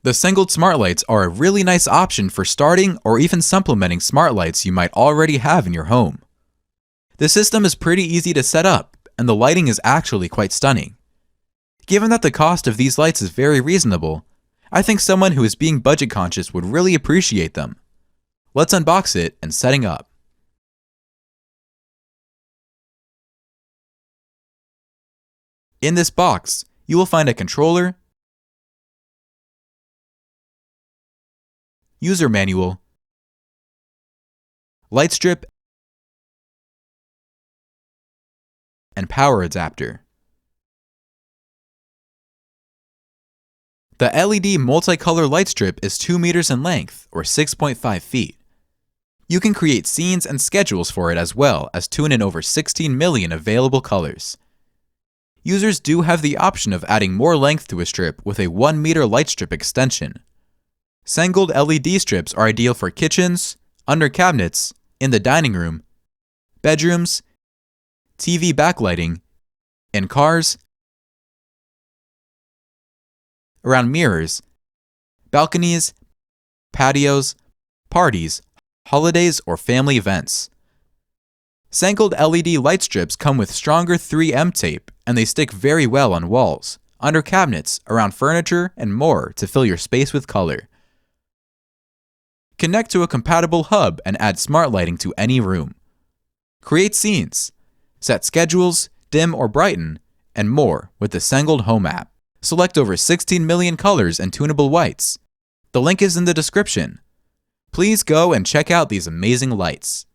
The Sengled smart lights are a really nice option for starting or even supplementing smart lights you might already have in your home. The system is pretty easy to set up, and the lighting is actually quite stunning. Given that the cost of these lights is very reasonable, I think someone who is being budget conscious would really appreciate them. Let's unbox it and setting up. In this box, you will find a controller, user manual, light strip, and power adapter. The LED multicolor light strip is 2 meters in length, or 6.5 feet. You can create scenes and schedules for it as well as tune in over 16 million available colors. Users do have the option of adding more length to a strip with a 1 meter light strip extension. Sengled LED strips are ideal for kitchens, under cabinets, in the dining room, bedrooms, TV backlighting, in cars, around mirrors, balconies, patios, parties, holidays, or family events. Sengled LED light strips come with stronger 3M tape, and they stick very well on walls, under cabinets, around furniture, and more to fill your space with color. Connect to a compatible hub and add smart lighting to any room. Create scenes, set schedules, dim or brighten, and more with the Sengled Home app. Select over 16 million colors and tunable whites. The link is in the description. Please go and check out these amazing lights.